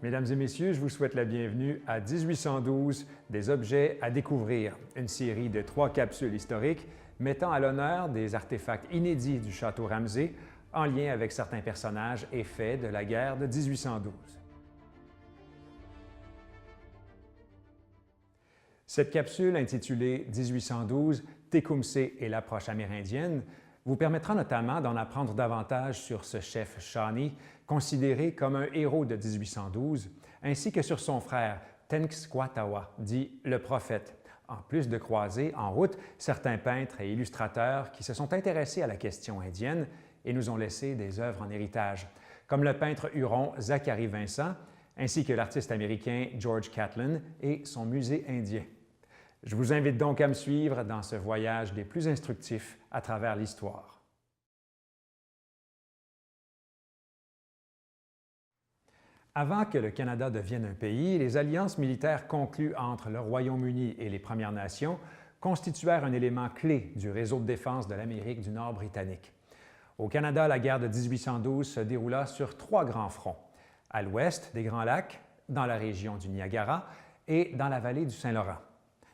Mesdames et messieurs, je vous souhaite la bienvenue à 1812 des objets à découvrir, une série de 3 capsules historiques mettant à l'honneur des artefacts inédits du château Ramsay en lien avec certains personnages et faits de la guerre de 1812. Cette capsule intitulée 1812 « Tecumseh et l'approche amérindienne » vous permettra notamment d'en apprendre davantage sur ce chef Shawnee, considéré comme un héros de 1812, ainsi que sur son frère Tenskwatawa, dit le prophète, en plus de croiser en route certains peintres et illustrateurs qui se sont intéressés à la question indienne et nous ont laissé des œuvres en héritage, comme le peintre huron Zachary Vincent, ainsi que l'artiste américain George Catlin et son musée indien. Je vous invite donc à me suivre dans ce voyage des plus instructifs à travers l'histoire. Avant que le Canada devienne un pays, les alliances militaires conclues entre le Royaume-Uni et les Premières Nations constituèrent un élément clé du réseau de défense de l'Amérique du Nord britannique. Au Canada, la guerre de 1812 se déroula sur 3 grands fronts, à l'ouest des Grands Lacs, dans la région du Niagara et dans la vallée du Saint-Laurent.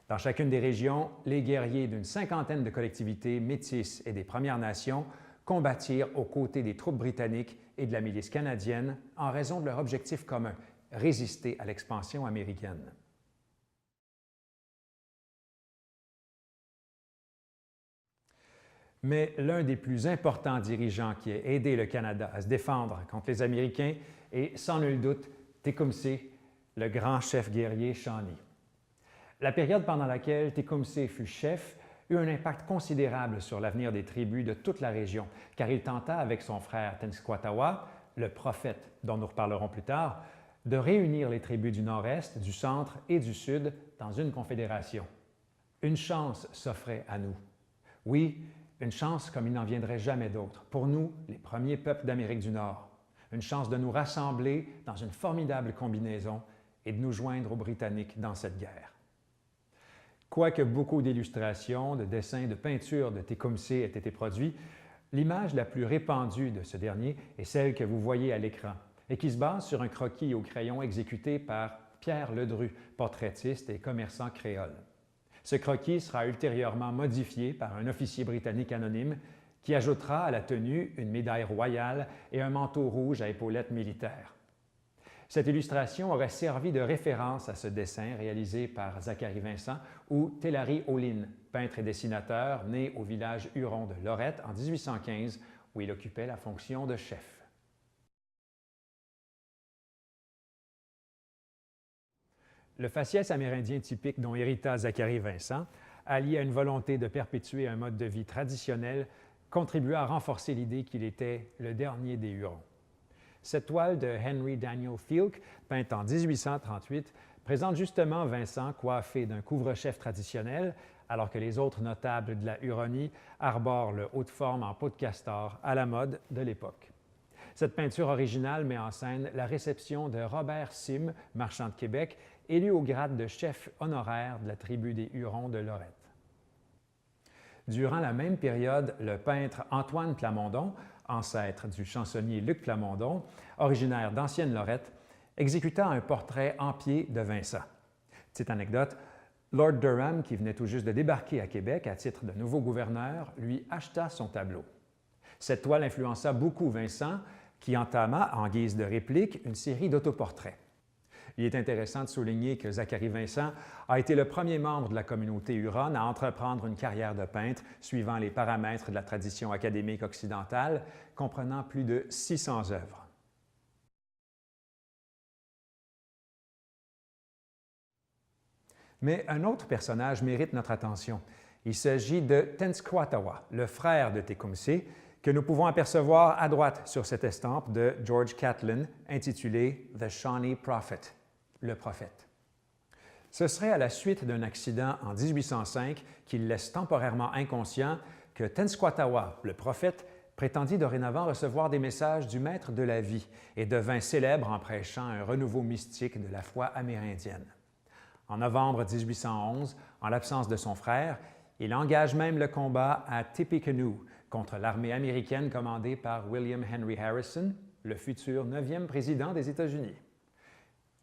Dans chacune des régions, les guerriers d'une 50aine de collectivités métisses et des Premières Nations combattirent aux côtés des troupes britanniques et de la milice canadienne en raison de leur objectif commun, résister à l'expansion américaine. Mais l'un des plus importants dirigeants qui a aidé le Canada à se défendre contre les Américains est, sans nul doute, Tecumseh, le grand chef guerrier Shawnee. La période pendant laquelle Tecumseh fut chef eut un impact considérable sur l'avenir des tribus de toute la région, car il tenta avec son frère Tenskwatawa, le prophète dont nous reparlerons plus tard, de réunir les tribus du nord-est, du centre et du sud dans une confédération. Une chance s'offrait à nous. Oui, une chance comme il n'en viendrait jamais d'autre, pour nous, les premiers peuples d'Amérique du Nord. Une chance de nous rassembler dans une formidable combinaison et de nous joindre aux Britanniques dans cette guerre. Quoique beaucoup d'illustrations, de dessins, de peintures de Tecumseh aient été produits, l'image la plus répandue de ce dernier est celle que vous voyez à l'écran et qui se base sur un croquis au crayon exécuté par Pierre Ledru, portraitiste et commerçant créole. Ce croquis sera ultérieurement modifié par un officier britannique anonyme qui ajoutera à la tenue une médaille royale et un manteau rouge à épaulettes militaires. Cette illustration aurait servi de référence à ce dessin réalisé par Zachary Vincent ou Tellary Olin, peintre et dessinateur né au village huron de Lorette en 1815, où il occupait la fonction de chef. Le faciès amérindien typique dont hérita Zachary Vincent, allié à une volonté de perpétuer un mode de vie traditionnel, contribua à renforcer l'idée qu'il était le dernier des Hurons. Cette toile de Henry Daniel Fielk, peinte en 1838, présente justement Vincent coiffé d'un couvre-chef traditionnel, alors que les autres notables de la Huronie arborent le haut de forme en peau de castor à la mode de l'époque. Cette peinture originale met en scène la réception de Robert Sim, marchand de Québec, élu au grade de chef honoraire de la tribu des Hurons de Lorette. Durant la même période, le peintre Antoine Plamondon, ancêtre du chansonnier Luc Plamondon, originaire d'ancienne Lorette, exécuta un portrait en pied de Vincent. Petite anecdote, Lord Durham, qui venait tout juste de débarquer à Québec à titre de nouveau gouverneur, lui acheta son tableau. Cette toile influença beaucoup Vincent, qui entama, en guise de réplique, une série d'autoportraits. Il est intéressant de souligner que Zachary Vincent a été le premier membre de la communauté huronne à entreprendre une carrière de peintre suivant les paramètres de la tradition académique occidentale, comprenant plus de 600 œuvres. Mais un autre personnage mérite notre attention. Il s'agit de Tenskwatawa, le frère de Tecumseh, que nous pouvons apercevoir à droite sur cette estampe de George Catlin intitulée « The Shawnee Prophet », le prophète. Ce serait à la suite d'un accident en 1805 qui le laisse temporairement inconscient que Tenskwatawa, le prophète, prétendit dorénavant recevoir des messages du Maître de la vie et devint célèbre en prêchant un renouveau mystique de la foi amérindienne. En novembre 1811, en l'absence de son frère, il engage même le combat à Tippecanoe contre l'armée américaine commandée par William Henry Harrison, le futur 9e président des États-Unis.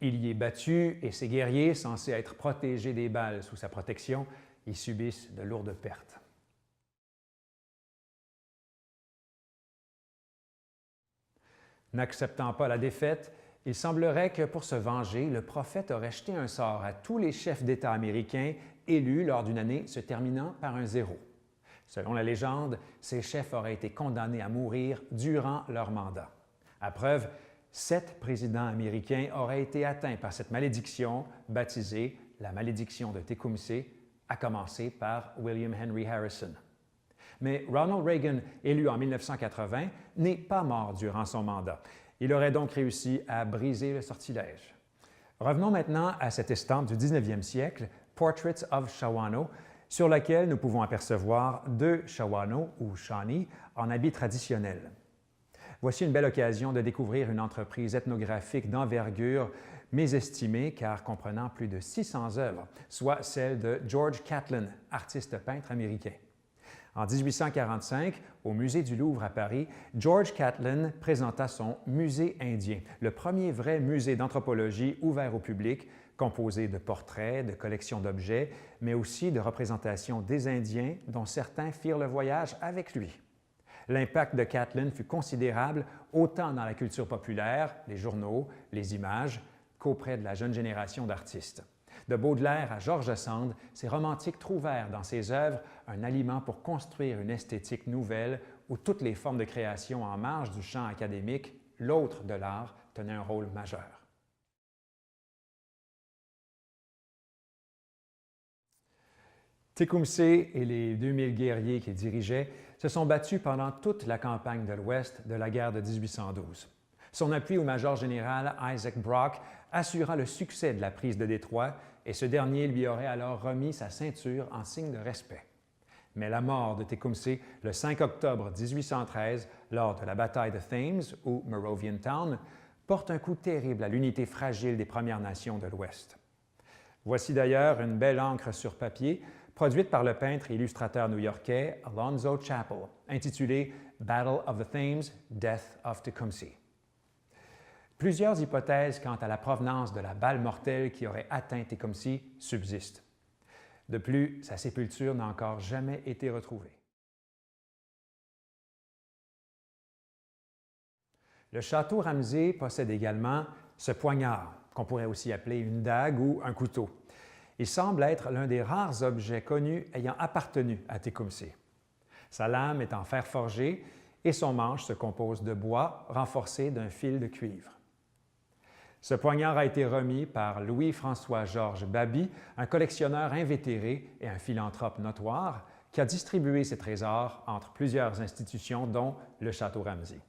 Il y est battu et ses guerriers, censés être protégés des balles sous sa protection, y subissent de lourdes pertes. N'acceptant pas la défaite, il semblerait que pour se venger, le prophète aurait jeté un sort à tous les chefs d'État américains élus lors d'une année se terminant par un 0. Selon la légende, ces chefs auraient été condamnés à mourir durant leur mandat. À preuve, 7 présidents américains auraient été atteints par cette malédiction, baptisée la malédiction de Tecumseh, à commencer par William Henry Harrison. Mais Ronald Reagan, élu en 1980, n'est pas mort durant son mandat. Il aurait donc réussi à briser le sortilège. Revenons maintenant à cette estampe du 19e siècle, Portraits of Shawanoe, sur laquelle nous pouvons apercevoir 2 Shawanoe ou Shawnee en habits traditionnels. Voici une belle occasion de découvrir une entreprise ethnographique d'envergure mésestimée car comprenant plus de 600 œuvres, soit celle de George Catlin, artiste peintre américain. En 1845, au Musée du Louvre à Paris, George Catlin présenta son Musée indien, le premier vrai musée d'anthropologie ouvert au public, composé de portraits, de collections d'objets, mais aussi de représentations des Indiens dont certains firent le voyage avec lui. L'impact de Catlin fut considérable autant dans la culture populaire, les journaux, les images, qu'auprès de la jeune génération d'artistes. De Baudelaire à George Sand, ces romantiques trouvèrent dans ses œuvres un aliment pour construire une esthétique nouvelle où toutes les formes de création en marge du champ académique, l'autre de l'art, tenaient un rôle majeur. Tecumseh et les 2000 guerriers qu'il dirigeait se sont battus pendant toute la campagne de l'Ouest de la guerre de 1812. Son appui au major général Isaac Brock assura le succès de la prise de Détroit et ce dernier lui aurait alors remis sa ceinture en signe de respect. Mais la mort de Tecumseh le 5 octobre 1813, lors de la bataille de Thames ou Moravian Town, porte un coup terrible à l'unité fragile des Premières Nations de l'Ouest. Voici d'ailleurs une belle encre sur papier produite par le peintre et illustrateur new-yorkais Alonzo Chappell, intitulée « Battle of the Thames, Death of Tecumseh ». Plusieurs hypothèses quant à la provenance de la balle mortelle qui aurait atteint Tecumseh subsistent. De plus, sa sépulture n'a encore jamais été retrouvée. Le château Ramsay possède également ce poignard, qu'on pourrait aussi appeler une dague ou un couteau. Il semble être l'un des rares objets connus ayant appartenu à Tecumseh. Sa lame est en fer forgé et son manche se compose de bois renforcé d'un fil de cuivre. Ce poignard a été remis par Louis-François-Georges Baby, un collectionneur invétéré et un philanthrope notoire, qui a distribué ses trésors entre plusieurs institutions, dont le Château Ramsay.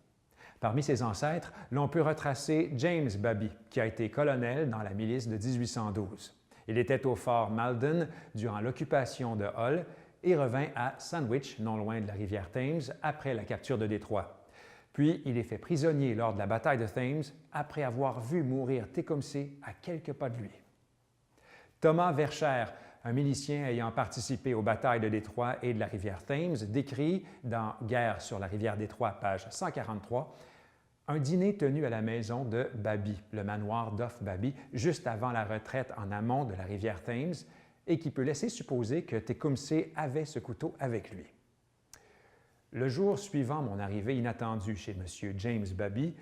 Parmi ses ancêtres, l'on peut retracer James Baby, qui a été colonel dans la milice de 1812. Il était au fort Malden durant l'occupation de Hull et revint à Sandwich, non loin de la rivière Thames, après la capture de Détroit. Puis, il est fait prisonnier lors de la bataille de Thames après avoir vu mourir Tecumseh à quelques pas de lui. Thomas Vercher, un milicien ayant participé aux batailles de Détroit et de la rivière Thames, décrit dans « Guerre sur la rivière Détroit », page 143, un dîner tenu à la maison de Baby, le manoir d'Off Baby, juste avant la retraite en amont de la rivière Thames, et qui peut laisser supposer que Tecumseh avait ce couteau avec lui. Le jour suivant mon arrivée inattendue chez M. James Baby,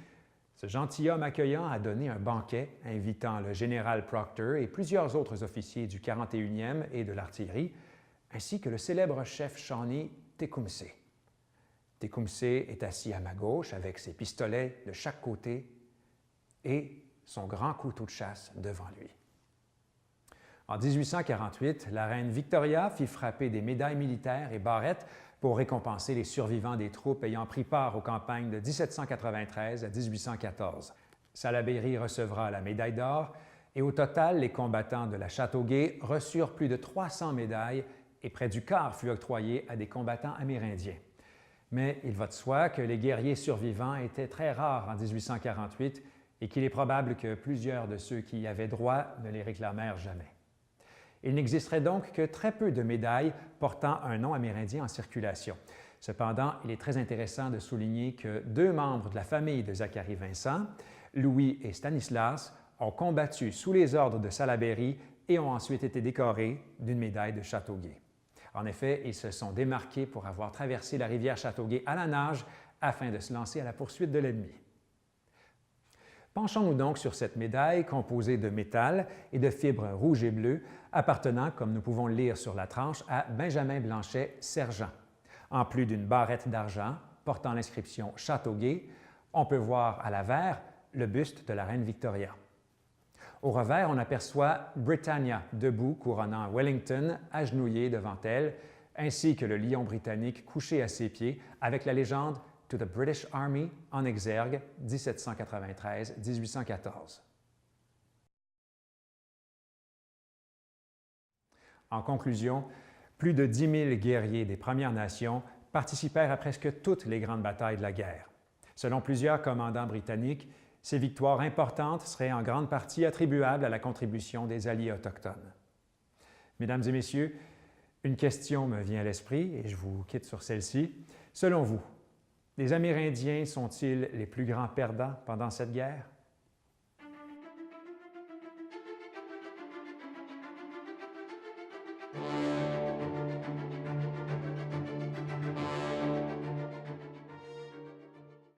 ce gentilhomme accueillant a donné un banquet invitant le général Proctor et plusieurs autres officiers du 41e et de l'artillerie, ainsi que le célèbre chef Shawnee Tecumseh. Tecumseh est assis à ma gauche avec ses pistolets de chaque côté et son grand couteau de chasse devant lui. En 1848, la reine Victoria fit frapper des médailles militaires et barrettes pour récompenser les survivants des troupes ayant pris part aux campagnes de 1793 à 1814. Salaberry recevra la médaille d'or et au total, les combattants de la Châteauguay reçurent plus de 300 médailles et près du quart fut octroyé à des combattants amérindiens. Mais il va de soi que les guerriers survivants étaient très rares en 1848 et qu'il est probable que plusieurs de ceux qui y avaient droit ne les réclamèrent jamais. Il n'existerait donc que très peu de médailles portant un nom amérindien en circulation. Cependant, il est très intéressant de souligner que 2 membres de la famille de Zachary Vincent, Louis et Stanislas, ont combattu sous les ordres de Salaberry et ont ensuite été décorés d'une médaille de Châteauguay. En effet, ils se sont démarqués pour avoir traversé la rivière Châteauguay à la nage afin de se lancer à la poursuite de l'ennemi. Penchons-nous donc sur cette médaille composée de métal et de fibres rouges et bleues appartenant, comme nous pouvons le lire sur la tranche, à Benjamin Blanchet, sergent. En plus d'une barrette d'argent portant l'inscription Châteauguay, on peut voir à l'avers le buste de la reine Victoria. Au revers, on aperçoit Britannia debout couronnant Wellington agenouillé devant elle, ainsi que le lion britannique couché à ses pieds avec la légende « To the British Army » en exergue 1793-1814. En conclusion, plus de 10 000 guerriers des Premières Nations participèrent à presque toutes les grandes batailles de la guerre. Selon plusieurs commandants britanniques, ces victoires importantes seraient en grande partie attribuables à la contribution des Alliés autochtones. Mesdames et Messieurs, une question me vient à l'esprit et je vous quitte sur celle-ci. Selon vous, les Amérindiens sont-ils les plus grands perdants pendant cette guerre?